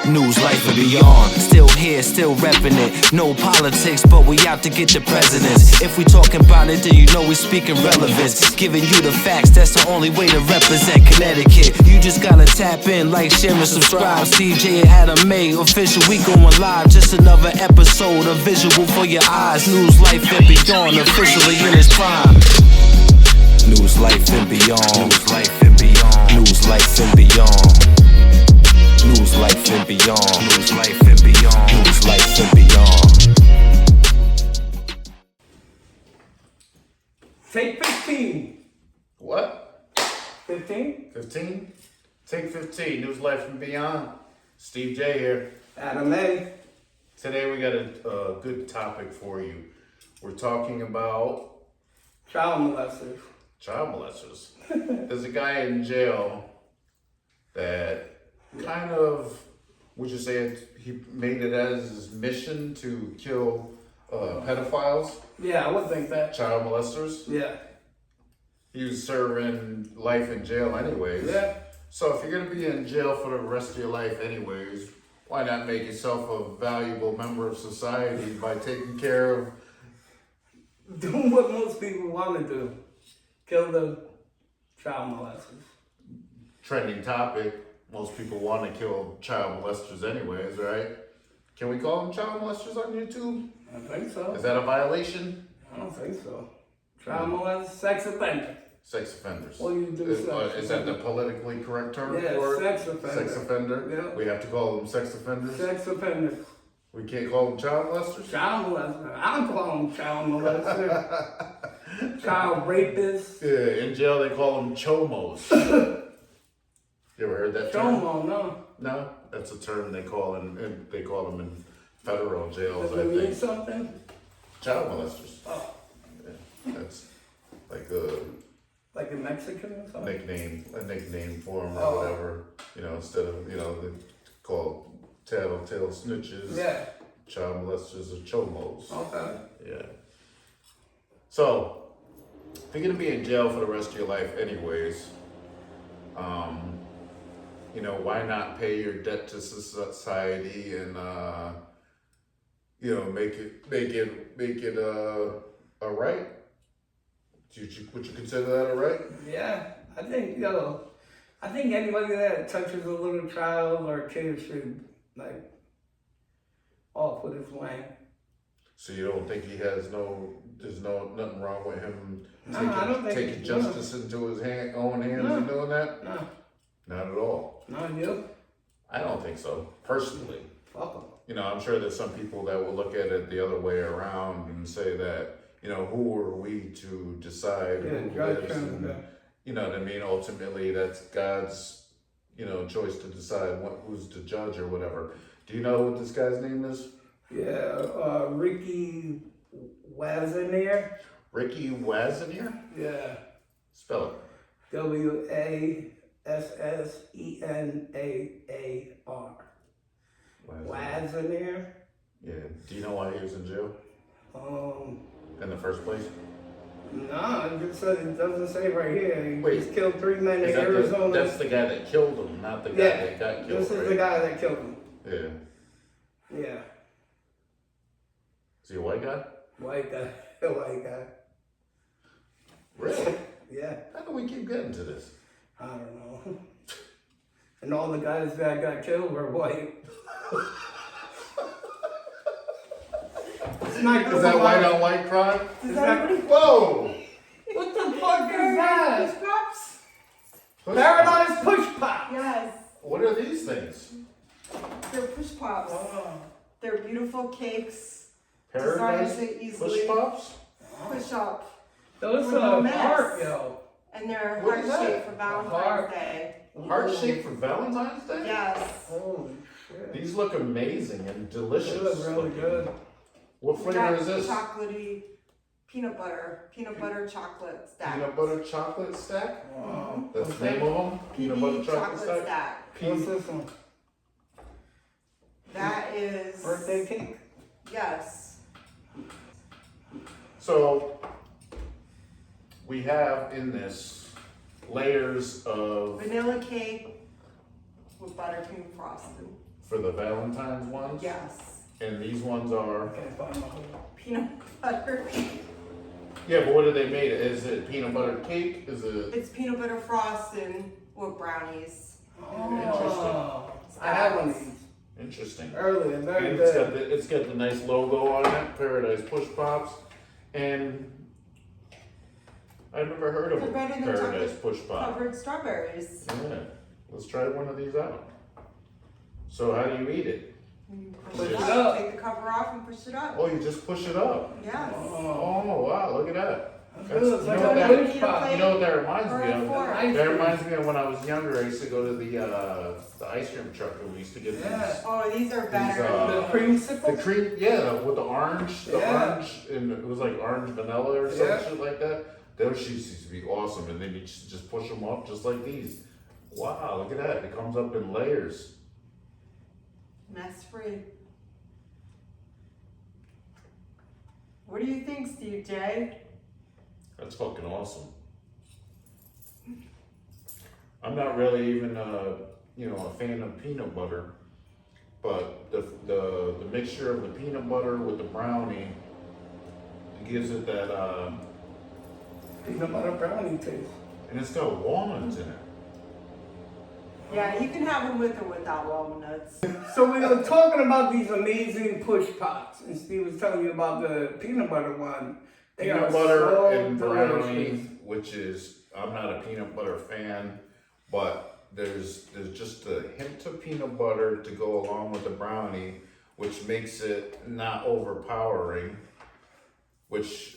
News, life, and beyond. Still here, still reppin' it. No politics, but we out to get the presidents. If we talking about it, then you know we speaking relevance. Giving you the facts, that's the only way to represent Connecticut. You just gotta tap in, like, share, and subscribe. CJ and Adam May, official, we going live. Just another episode, a visual for your eyes. News, life, and beyond, officially in its prime. News, life, and beyond. News, life, and beyond. News, life, and beyond. News, life, and beyond. News, life, and beyond. News, life, and beyond. Take 15. What? 15? 15? Take 15. News, life, and beyond. Steve J here. Adam A. Today we got a good topic for you. We're talking about Child molesters. child molesters. There's a guy in jail that kind of, would you say he made it as his mission to kill pedophiles, Yeah, I would think that. child molesters? Yeah. He was serving life in jail anyways. Yeah. So if you're going to be in jail for the rest of your life anyways, why not make yourself a valuable member of society by taking care of... Doing what most people want to do. Kill the child molesters. Trending topic. Most people want to kill child molesters anyways, right? Can we call them child molesters on YouTube? I think so. Is that a violation? I don't think so. Child molester, sex offender. Sex offenders. What do you do? Is that the politically correct term Yeah, for it? sex offender. Sex offender? Yeah. We have to call them sex offenders? Sex offender. We can't call them child molesters? Child molester. I don't call them child molester. Child rapist. Yeah, in jail they call them chomos. You ever heard that term? Chomo, no. No, that's a term they call them in federal jails. Does I it mean think something? child molesters. Oh, Yeah, that's like a like a Mexican or something? nickname for them or Oh. whatever. You know, instead of they call tattletale snitches. Yeah. Child molesters are chomos. Okay. Yeah. So, if you're gonna be in jail for the rest of your life anyways, why not pay your debt to society and make it a right? Would you consider that a right? Yeah, I think anybody that touches a little child or kid should, off with his land. So you don't think there's nothing wrong with him I don't think taking justice into his own hands and doing that? No. Not at all. Not you? I don't think so, personally. Fuck 'em. I'm sure there's some people that will look at it the other way around and say that, who are we to decide who lives and, you know what I mean? Ultimately, that's God's, choice to decide who's the judge or whatever. Do you know what this guy's name is? Yeah, Ricky Wazanier. Ricky Wazanier? Yeah. Spell it. Wassenaar. Wazanier. Yeah. Do you know why he was in jail in the first place? No, it doesn't say right here. He Wait, just killed 3 men in Is that Arizona. that's the guy that killed him, not the guy that got killed. This is right? the guy that killed him. Yeah. Yeah. Is he a white guy? White guy. White guy. Really? Yeah. How do we keep getting to this? I don't know. And all the guys that got killed were white. It's not Is that white on white crime? Is that, Whoa! what the fuck is that? Push pops? Paradise Push Pop. Yes, What are these things? they're push pops. Oh. They're beautiful cakes. Paradise Designed to easily push pops? push up. Those With no are mess. heart, yo. And they're What is heart that? shaped for Valentine's Heart. Day. Heart shaped for Valentine's Day? Yes. Holy shit. These look amazing and delicious. They look really good. What flavor is this? Chocolatey peanut butter chocolate stack. Peanut butter chocolate stack? Wow. That's the name of them? Peanut butter chocolate stack? What's this one? That is Birthday cake? Yes. So we have in this layers of Vanilla cake with buttercream frosting. For the Valentine's ones? Yes. And these ones are, Can't find my whole. Peanut butter. yeah, but what are they made of? Is it peanut butter cake? Is it? It's peanut butter frosting with brownies. Oh, I have one of these Interesting. earlier. Very And good. it's got the nice logo on it, Paradise Push Pops, and I've never heard of They're a better than Paradise chocolate Push Pop. covered strawberries. Yeah, let's try one of these out. So how do you eat it? You Push it up, up. take the cover off and push it up. Oh, you just push it up. Yes. Oh wow, look at that. Good. It's like you know a that- push pop. You know what that reminds Or me a of? fork. Ice That cream. reminds me of when I was younger. I used to go to the ice cream truck and we used to get Yeah. Oh, these are better. The the creamsicle. cream, yeah, with the orange, Yeah. and it was like orange vanilla or some Yeah. shit like that. Those used to be awesome, and then you just push them up just like these. Wow, look at that! It comes up in layers. Mess free. What do you think, Steve J? That's fucking awesome. I'm not really even a fan of peanut butter, but the mixture of the peanut butter with the brownie gives it that Peanut butter brownie taste. and it's got walnuts in it. Yeah, you can have them with or without walnuts. So we were talking about these amazing push pops, and Steve was telling you about the peanut butter one. They Peanut are butter so and brownie, delicious. which is I'm not a peanut butter fan, but there's just a hint of peanut butter to go along with the brownie, which makes it not overpowering, which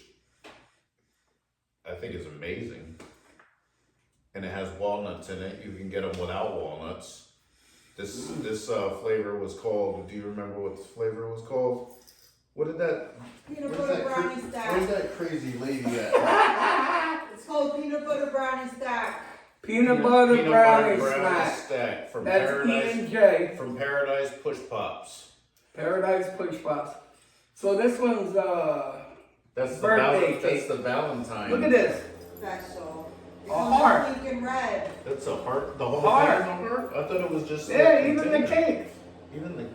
I think is amazing. And it has walnuts in it. You can get them without walnuts. This flavor was called. Do you remember what the flavor was called? What did that? Peanut Where's butter that, brownie where's stack. that crazy lady at? It's called peanut butter brownie stack. Peanut butter brownie brownie snack. stack from That's Paradise. E&J. From Paradise Push Pops. Paradise push pops. So this one's That's Birthday that's cake. the Valentine. look at this. Special. It A comes heart. in pink and red. That's a heart. The whole Heart. thing is a heart. I thought it was just. Yeah, a even the container. cake. Even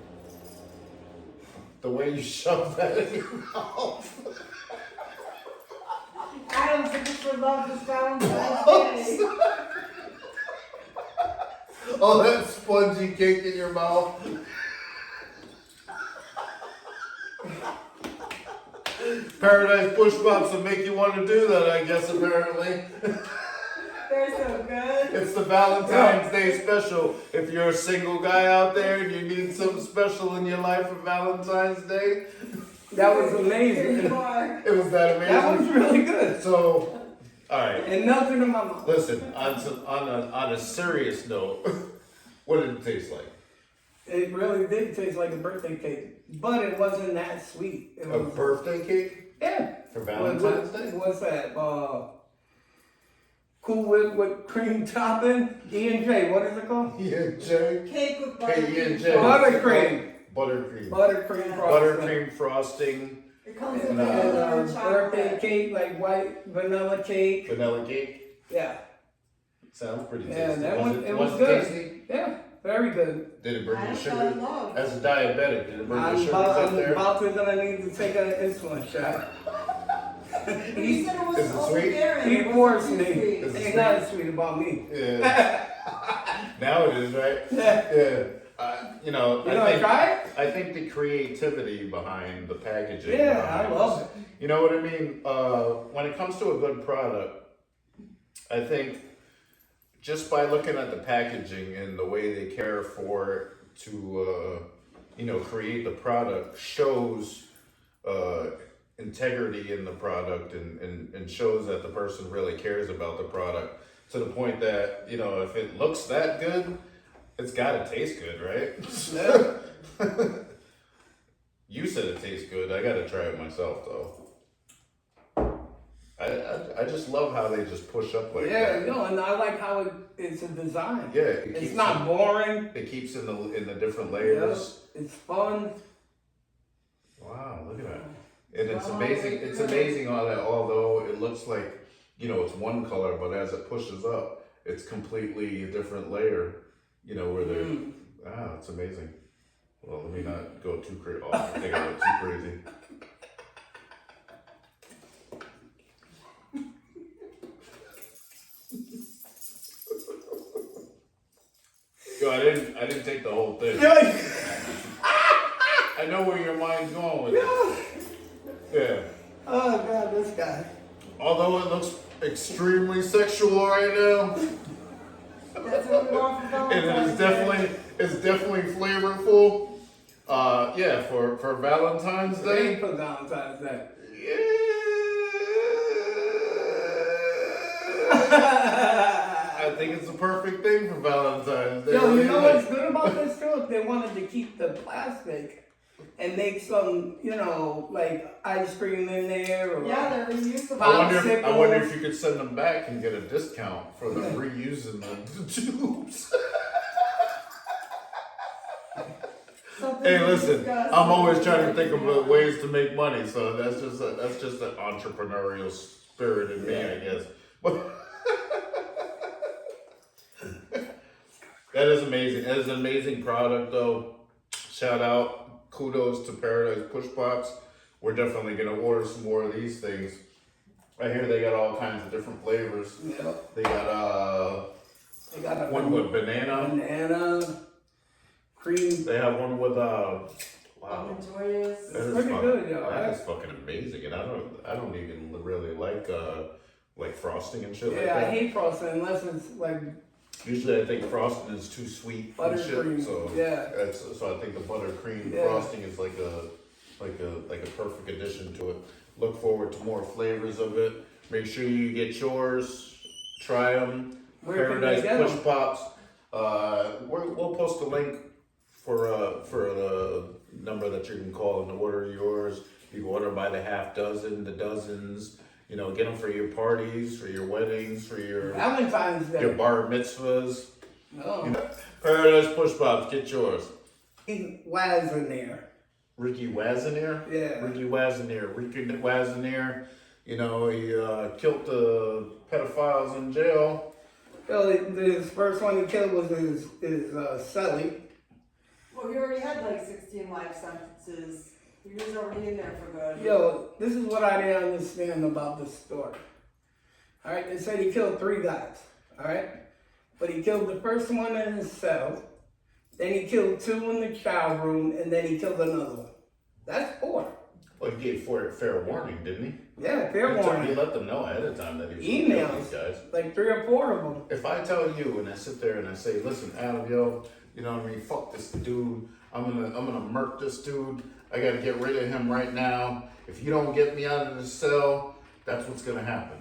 the way you shove that in your mouth. Adam's looking for love this Valentine's Day. Oh, that spongy cake in your mouth. Paradise Push Pops will make you want to do that, I guess, apparently. They're so good. It's the Valentine's Day special. If you're a single guy out there and you need something special in your life for Valentine's Day, That was Here amazing. you are. it was that amazing. That was really good. So, alright, And nothing in my mouth. listen, on a serious note, what did it taste like? It really did taste like a birthday cake, but it wasn't that sweet. It A was, birthday cake yeah. for Valentine's Day? What's that? Cool Whip with cream topping. E&J, what is it called? Yeah, Jay. Cake with K-E-N-J. buttercream. Buttercream. Buttercream. Buttercream frosting. Buttercream frosting, It comes in And, vanilla and birthday chocolate. cake, like white vanilla cake. vanilla cake. Yeah. Sounds pretty tasty. Yeah, that one, it was it good. tasty? Yeah, very good. Did it bring I you fell in sugar? love. As a diabetic, did it bring you I'm sugars about, up there? gonna need to take an insulin shot. You said it was Is it sweet? overbearing. He It wasn't forced too me. sweet. Is it Ain't nothing sweet about me. Yeah. Now it is, right? Yeah. You know, You wanna try it? I think the creativity behind the packaging. Yeah, I love it. You know what I mean? When it comes to a good product, I think just by looking at the packaging and the way they care for it to, create the product shows integrity in the product and shows that the person really cares about the product to the point that, if it looks that good, it's gotta taste good, right? You said it tastes good. I gotta try it myself though. I just love how they just push up like Yeah, that. no, and I like how it's a design. Yeah, It's not boring. It keeps in the different layers. It's fun. Wow, look at that. And it's Wow, amazing. look It's at that. amazing all that. Although it looks like it's one color, but as it pushes up, it's completely a different layer. Where they're Mm. it's amazing. Well, let me not go too crazy. Oh, I think I went too crazy. Yo, I didn't take the whole thing. I know where your mind's going with it. Yeah. Oh God, this guy. Although it looks extremely sexual right now, That's what we want for and Valentine's it's definitely flavorful. Yeah, for Valentine's They Day. ain't for Valentine's Day. I think it's the perfect thing for Valentine's Day. Yo, you know what's good about this too? If they wanted to keep the plastic and make some, you know, like ice cream in there or Yeah, they're reusable. I wonder if you could send them back and get a discount for the reusing the tubes. Hey, listen, I'm always trying to think of ways to make money, so that's just an entrepreneurial spirit in me, I guess. That is amazing. That is an amazing product, though. Shout out, kudos to Paradise Push Pops. We're definitely gonna order some more of these things. Right here, they got all kinds of different flavors. Yeah. They got one with banana, cream. They have one with wow. Almond joyous. That is pretty good, yo. That is fucking amazing, and I don't even really like frosting and shit like Yeah, that. I hate frosting unless it's like Usually, I think frosting is too sweet and shit. buttercream. So Yeah. so I think the buttercream Yeah. frosting is like a perfect addition to it. Look forward to more flavors of it. Make sure you get yours. Try them. Where can Paradise they get Push them? Pops. We'll post a link for the number that you can call and order yours. You can order by the half dozen, the dozens. You know, get them for your parties, for your weddings, for your Valentine's Day. bar mitzvahs. No. You know, Paradise Push Pops, get yours. Waz in there. Ricky Wazanier? Yeah. Ricky Wazanier, you know, he killed the pedophiles in jail. Yo, his first one he killed was his cellie. Well, he already had like 16 life sentences. He was already in there for good. Yo, this is what I didn't understand about this story. Alright, they said he killed 3 guys. Alright? But he killed the first one in his cell. Then he killed 2 in the child room. And then he killed another one. That's 4. Well, he gave fair warning, didn't he? Yeah, fair He warning. let them know ahead of time that he was going to kill these guys. Like 3 or 4 of them. If I tell you and I sit there and I say, listen, Adam, yo, you know what I mean? Fuck this dude. I'm gonna murk this dude. I gotta get rid of him right now. If you don't get me out of the cell, that's what's gonna happen.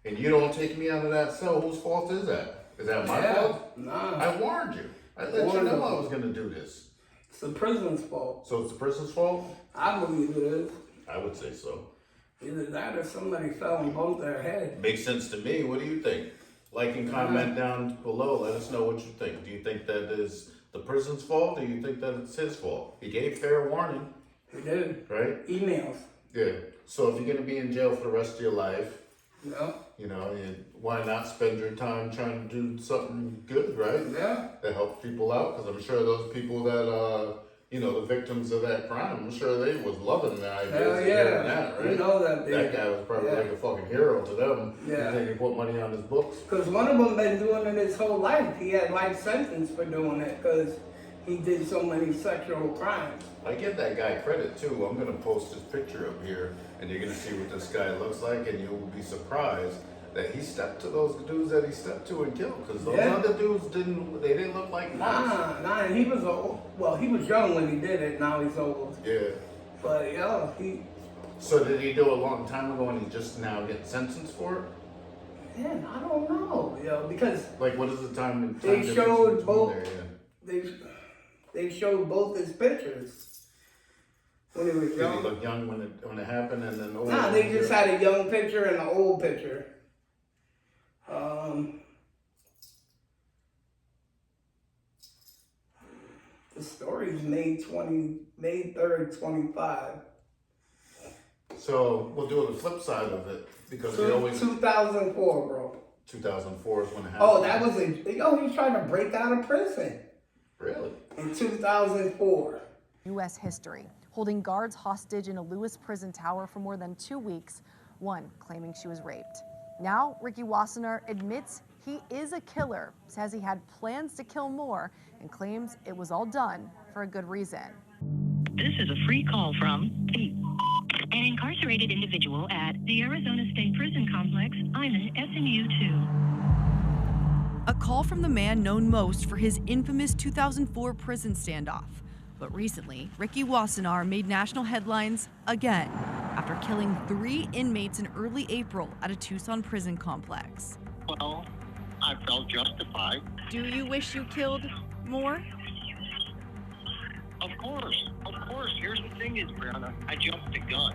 And you don't take me out of that cell, whose fault is that? Is that my fault? Nah. I warned you. I let you know I was gonna do this. It's the prison's fault. So it's the person's fault? I believe it is. I would say so. Either that or somebody fell and bumped their head. Makes sense to me. What do you think? Like and comment down below. Let us know what you think. Do you think that is the person's fault, or do you think that it's his fault? He gave fair warning, He did. right? Emails. Yeah. So if you're gonna be in jail for the rest of your life, No. you know, why not spend your time trying to do something good, right? Yeah. That helps people out, because I'm sure those people that you know, the victims of that crime, I'm sure they was loving the idea Hell of hearing yeah. that, right? You know that That guy was probably like a fucking hero to them. Yeah. They didn't put money on his books. Because one of them been doing it his whole life. He had life sentence for doing it because he did so many sexual crimes. I give that guy credit too. I'm gonna post his picture up here, and you're gonna see what this guy looks like, and you'll be surprised that he stepped to those dudes that he stepped to and killed. Because those other dudes didn't look like monsters. Nah, and he was old. Well, he was young when he did it. Now he's old. Yeah. But yo, So did he do it a long time ago, and he just now getting sentenced for it? man, I don't know, yo, because Like, what is the time? They difference showed between both- there, they showed both his pictures when he was Did he young. look young when it happened, and then old? Nah, they just had a young picture and an old picture. The story's May 3rd, 25. So we'll do the flip side of it, because we always 2004, bro. 2004 is when it happened. Oh, that was he was trying to break out of prison. Really? in 2004. U.S. history, holding guards hostage in a Lewis prison tower for more than 2 weeks, one claiming she was raped. Now, Ricky Wassenaar admits he is a killer, says he had plans to kill more, and claims it was all done for a good reason. This is a free call from an incarcerated individual at the Arizona State Prison Complex, Island, SMU 2. A call from the man known most for his infamous 2004 prison standoff. But recently, Ricky Wassenaar made national headlines again after killing 3 inmates in early April at a Tucson prison complex. Well, I felt justified. Do you wish you killed more? Of course. Here's the thing is, Brianna, I jumped the gun.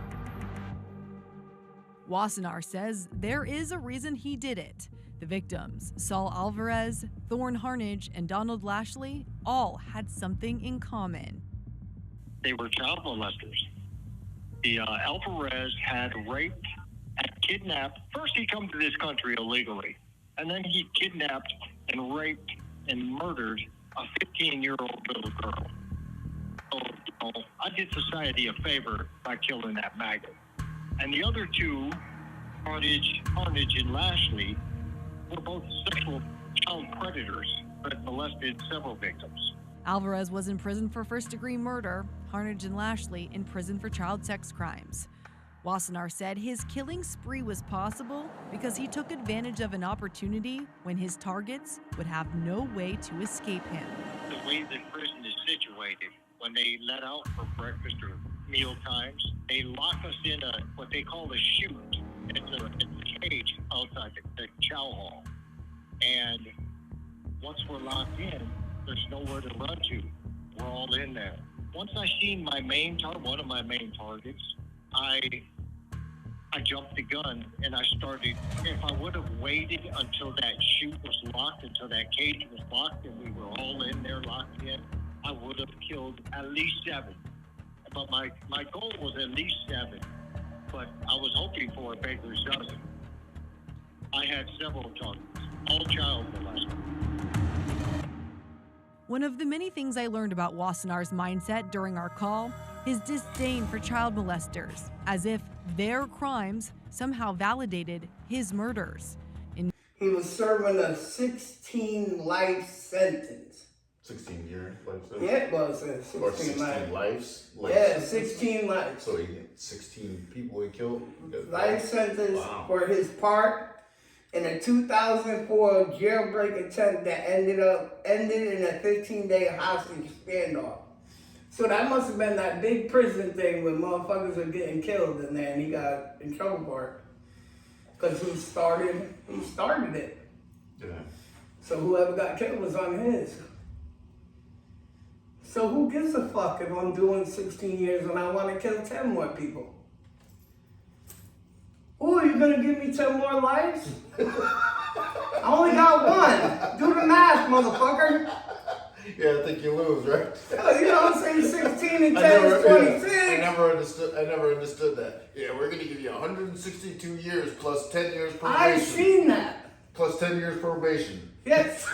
Wassenaar says there is a reason he did it. The victims, Saul Alvarez, Thorne Harnage, and Donald Lashley, all had something in common. They were child molesters. The Alvarez had raped and kidnapped. First, he come to this country illegally, and then he kidnapped and raped and murdered a 15-year-old little girl. So, I did society a favor by killing that maggot. And the other two, Harnage and Lashley, were both sexual child predators that molested several victims. Alvarez was in prison for first-degree murder, Harnage and Lashley in prison for child sex crimes. Wassenaar said his killing spree was possible because he took advantage of an opportunity when his targets would have no way to escape him. The way the prison is situated, when they let out for breakfast or meal times, they lock us in what they call a chute. It's a cage outside the chow hall. And once we're locked in, there's nowhere to run to. We're all in there. Once I seen one of my main targets, I jumped the gun and I started. If I would have waited until that chute was locked, until that cage was locked and we were all in there locked in, I would have killed at least 7. But my goal was at least 7. But I was hoping for a baker's dozen. I had several targets, all child molesters. One of the many things I learned about Wassenaar's mindset during our call, his disdain for child molesters, as if their crimes somehow validated his murders. He was serving a 16 life sentence. 16-year life sentence? Yeah, it was a 16 Or 16 life. lives? Yeah, 16 lives. So he had 16 people he killed? Life sentence Wow. for his part in a 2004 jailbreak attempt that ended in a 15-day hostage standoff. So that must have been that big prison thing when motherfuckers were getting killed in there and he got in trouble for it. Because he started it. Yeah. So whoever got killed was on his. So who gives a fuck if I'm doing 16 years and I want to kill 10 more people? Ooh, you gonna give me 10 more lives? I only got 1. Do the math, motherfucker. Yeah, I think you lose, right? You know what I'm saying? 16 and 10 is 26. I never understood that. Yeah, we're gonna give you 162 years plus 10 years probation. I've seen that. Plus 10 years probation. Yes.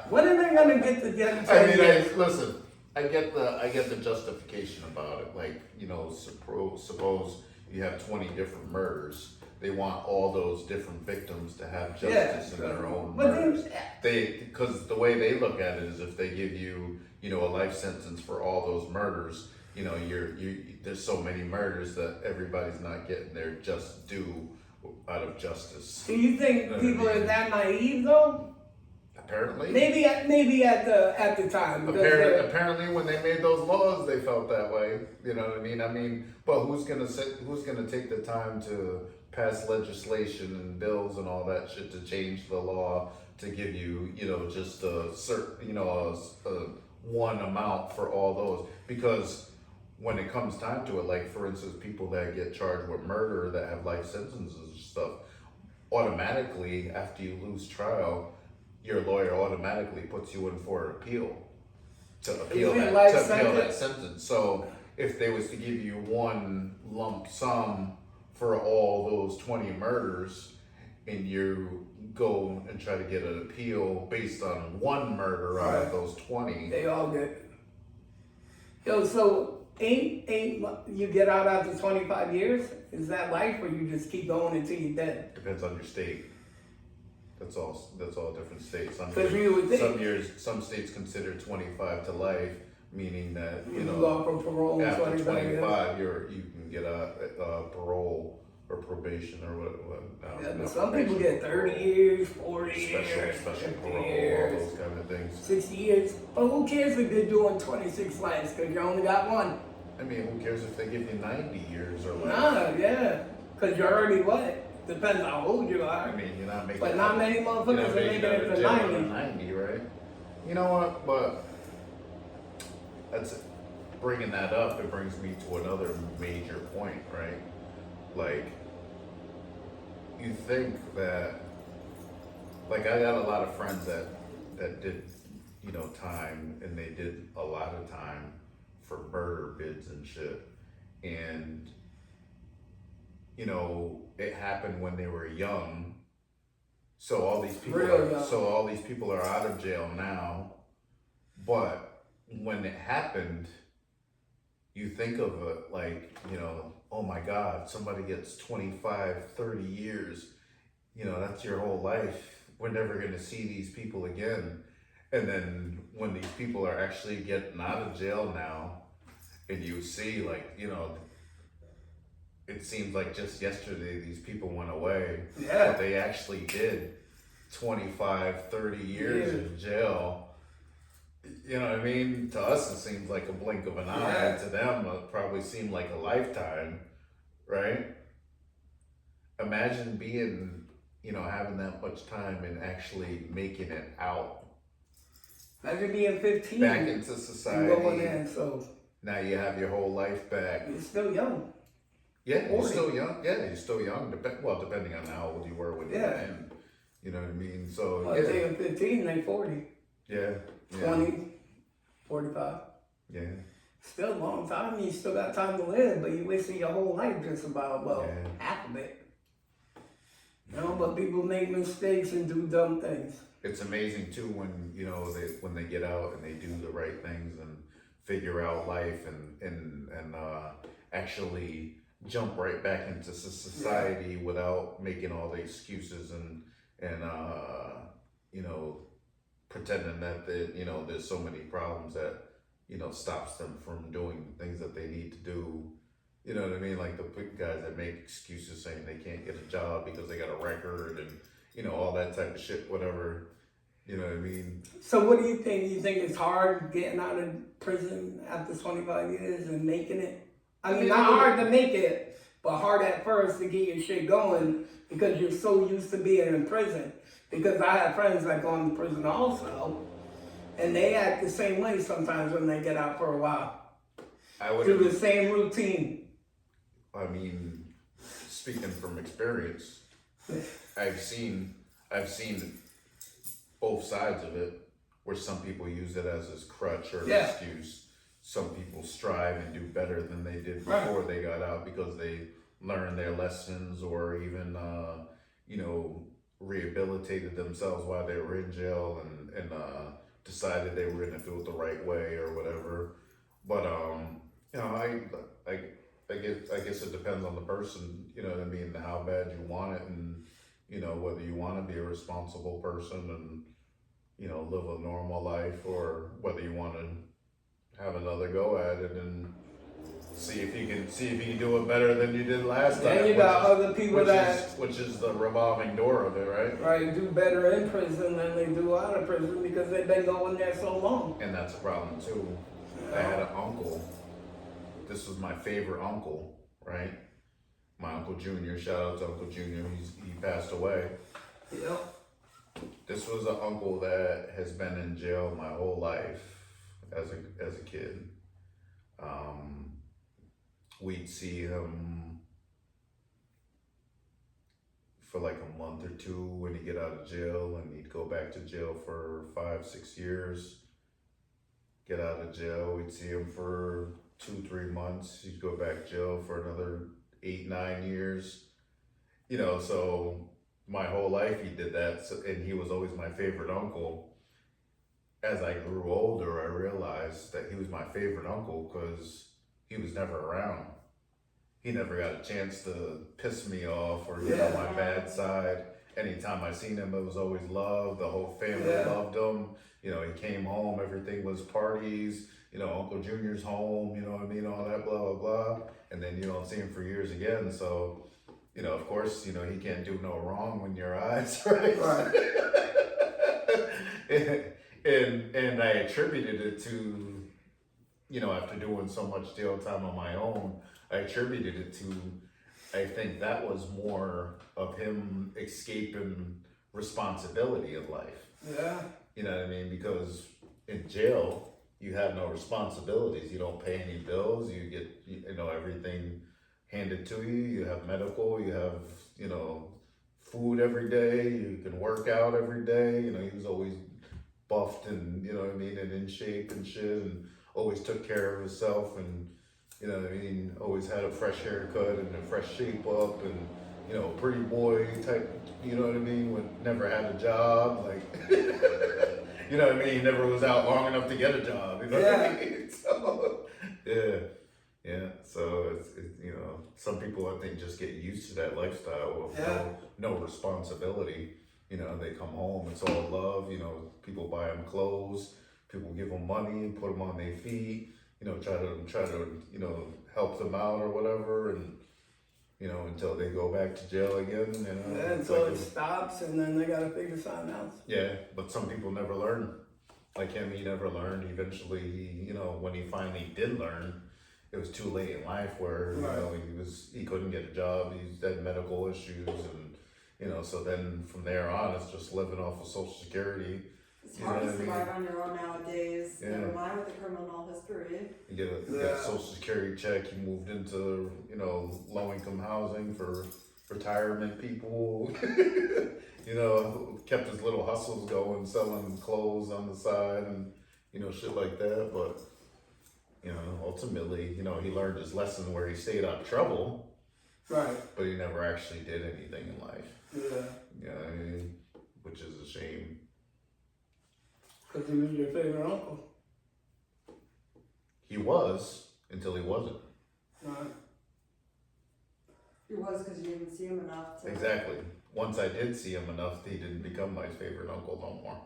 When are they gonna get to get 10 I mean, years? listen. I get the justification about it. Like, you know, suppose you have 20 different murders. They want all those different victims to have justice in their own murders. Because the way they look at it is if they give you, you know, a life sentence for all those murders, you know, there's so many murders that everybody's not getting their just due out of justice. Do you think people are that naive though? Apparently. Maybe at the time. Apparently, when they made those laws, they felt that way. You know what I mean? But who's gonna take the time to pass legislation and bills and all that shit to change the law to give you, you know, just a certain, you know, a one amount for all those? Because when it comes time to it, like for instance, people that get charged with murder that have life sentences and stuff, automatically after you lose trial, your lawyer automatically puts you in for an appeal to appeal that sentence. So if they was to give you one lump sum for all those 20 murders, and you go and try to get an appeal based on one murder out of those 20. They all get. Yo, so ain't you get out after 25 years? Is that life, or you just keep going until you're dead? Depends on your state. That's all different states. Some states consider 25 to life, meaning that you know go for parole after 25 you can get a parole or probation or what. Yeah, but some people get 30 years, 40 years, special 50 parole, years, all those kind of things. 60 years. But who cares if you're doing 26 lives because you only got one? I mean, who cares if they give you 90 years or what? Nah, yeah, because you're already what? Depends how old you are. I mean, you're not making. But not many motherfuckers are making it to 90. 90, right? You know what? But that's bringing that up. It brings me to another major point, right? Like, you think that, like, I got a lot of friends that did, you know, time, and they did a lot of time for murder bids and shit, and you know, it happened when they were young. So all these people are out of jail now. But when it happened, you think of it like, you know, oh my God, somebody gets 25, 30 years. You know, that's your whole life. We're never going to see these people again. And then when these people are actually getting out of jail now, and you see, like, you know, it seems like just yesterday these people went away. Yeah. But they actually did 25, 30 years in jail. You know what I mean? To us, it seems like a blink of an eye. Yeah. To them, it probably seemed like a lifetime, right? Imagine being, you know, having that much time and actually making it out. Imagine being 15. Back into society. And going in, so. Now you have your whole life back. You're still young. Yeah, 40. you're still young. Yeah, you're still young. Depending on how old you were when you went in. You know what I mean? So, Well, if they're 15, they're 40. Yeah. 20, 45. Yeah. Still a long time. You still got time to live, but you wasting your whole life just about, half of it. You know, but people make mistakes and do dumb things. It's amazing too when, you know, when they get out and they do the right things and figure out life and actually jump right back into society without making all the excuses and you know, pretending that you know, there's so many problems that, you know, stops them from doing things that they need to do. You know what I mean? Like the guys that make excuses saying they can't get a job because they got a record and, you know, all that type of shit, whatever. You know what I mean? So what do you think? You think it's hard getting out of prison after 25 years and making it? I mean, not hard to make it, but hard at first to get your shit going because you're so used to being in prison. Because I have friends that go into prison also, and they act the same way sometimes when they get out for a while. Do the same routine. I mean, speaking from experience, I've seen both sides of it, where some people use it as a crutch or an excuse. Some people strive and do better than they did before they got out because they learned their lessons or even, you know, rehabilitated themselves while they were in jail and decided they were going to do it the right way or whatever. But, you know, I guess it depends on the person, you know what I mean, how bad you want it and, you know, whether you want to be a responsible person and, you know, live a normal life or whether you want to have another go at it and see if you can do it better than you did last time. And you got other people which is the revolving door of it, right? Right, do better in prison than they do out of prison because they've been going there so long. And that's a problem too. I had an uncle. This was my favorite uncle, right? My Uncle Junior. Shout out to Uncle Junior. He passed away. Yep. This was an uncle that has been in jail my whole life as a kid. We'd see him for like a month or two when he'd get out of jail, and he'd go back to jail for 5-6 years. Get out of jail, we'd see him for 2-3 months. He'd go back to jail for another 8-9 years. You know, so my whole life he did that, and he was always my favorite uncle. As I grew older, I realized that he was my favorite uncle because he was never around. He never got a chance to piss me off or get on my bad side. Anytime I seen him, it was always love. The whole family loved him. You know, he came home, everything was parties. You know, Uncle Junior's home, you know what I mean, all that, blah, blah, blah. And then you don't see him for years again. So, you know, of course, you know, he can't do no wrong when your eyes, right? and I attributed it to, you know, after doing so much jail time on my own, I attributed it to, I think that was more of him escaping responsibility of life. Yeah. You know what I mean? Because in jail, you have no responsibilities. You don't pay any bills. You get, you know, everything handed to you. You have medical. You have, you know, food every day. You can work out every day. You know, he was always buffed and, you know what I mean, and in shape and shit, and always took care of himself, and, you know what I mean, always had a fresh haircut and a fresh shape up, and, you know, pretty boy type, you know what I mean, never had a job, like, you know what I mean, never was out long enough to get a job, you know what I mean? So, yeah, so it's, you know, some people I think just get used to that lifestyle of no responsibility. You know, they come home, it's all love, you know, people buy them clothes, people give them money and put them on their feet, you know, try to, you know, help them out or whatever, and, you know, until they go back to jail again, you know. Yeah, until it stops, and then they gotta figure something else. Yeah, but some people never learn. Like him, he never learned. Eventually, he, you know, when he finally did learn, it was too late in life where, you know, he couldn't get a job, he had medical issues, and, you know, so then from there on, it's just living off of Social Security. It's hard to survive on your own nowadays. Never mind with the criminal history. You get a Social Security check. You moved into, you know, low-income housing for retirement people. You know, kept his little hustles going, selling clothes on the side and, you know, shit like that. But, you know, ultimately, you know, he learned his lesson where he stayed out of trouble. Right. But he never actually did anything in life. Yeah. You know what I mean? Which is a shame. Because he was your favorite uncle. He was, until he wasn't. Right. It was because you didn't see him enough to... Exactly. Once I did see him enough, he didn't become my favorite uncle no more.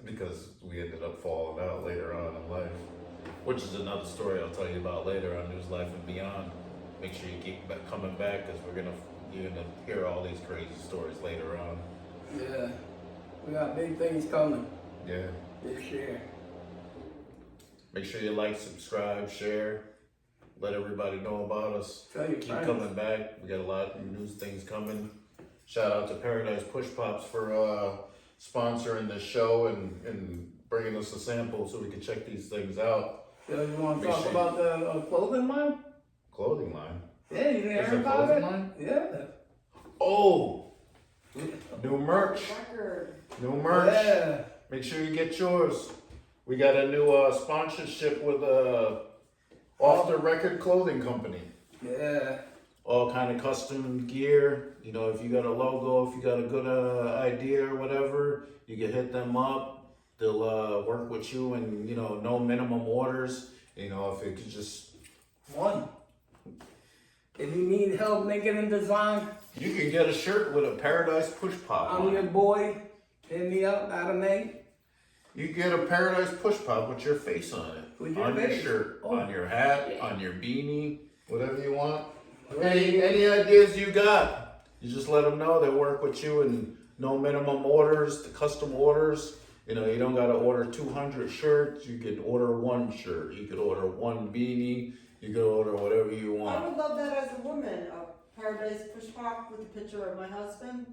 Because we ended up falling out later on in life. Which is another story I'll tell you about later on News Life and Beyond. Make sure you keep coming back, because you're gonna hear all these crazy stories later on. Yeah. We got big things coming. Yeah. This year. Make sure you like, subscribe, share. Let everybody know about us. Tell your Keep friends. coming back. We got a lot of news things coming. Shout out to Paradise Push Pops for sponsoring this show and bringing us a sample so we can check these things out. So you want to talk about the clothing line? Clothing line? Yeah, you didn't There's hear a about clothing it? line? Yeah. Oh! New merch. Record. New merch. Yeah. Make sure you get yours. We got a new sponsorship with Off the Record Clothing Company. Yeah. All kind of custom gear. You know, if you got a logo, if you got a good idea or whatever, you can hit them up. They'll work with you, and, you know, no minimum orders. You know, if it could just... One. If you need help making a design, You can get a shirt with a Paradise Push Pop I'm on your it. boy. Hit me up, Adam A. You get a Paradise Push Pop with your face on it. With your on your face. shirt, Oh. on your hat, on your beanie, whatever you want. Right. Any ideas you got, you just let them know. They work with you, and no minimum orders, the custom orders. You know, you don't got to order 200 shirts. You can order one shirt. You could order one beanie. You could order whatever you I want. would love that as a woman. A Paradise Push Pop with a picture of my husband.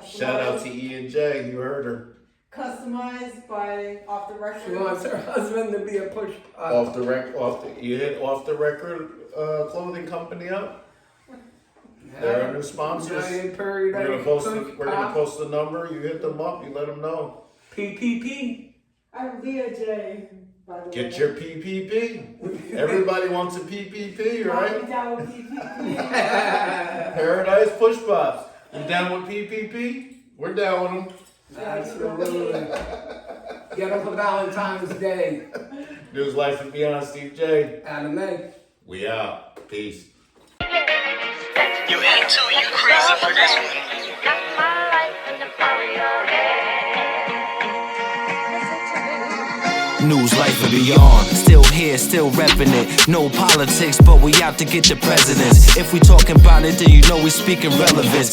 Shout out to E and J. You heard her. Customized by Off the Record. She wants her husband to be a push Off the record. You hit Off the Record clothing company up. They're our new sponsors. Giant We're gonna Paradise we're gonna post the number. You hit them up. You let them know. PPP. I'm Leah J. by the way. Get your PPP. Everybody wants a PPP, I'll right? be down with PPP. Paradise Push Pops. You down with PPP? We're down with them. Absolutely. Get them for Valentine's Day. News, Life, and Beyond. Steve J. Adam A. We out. Peace. You into you crazy for this one. News, life, and beyond. Still here, still repping it. No politics, but we out to get the presidents. If we talking about it, then you know we speaking relevance.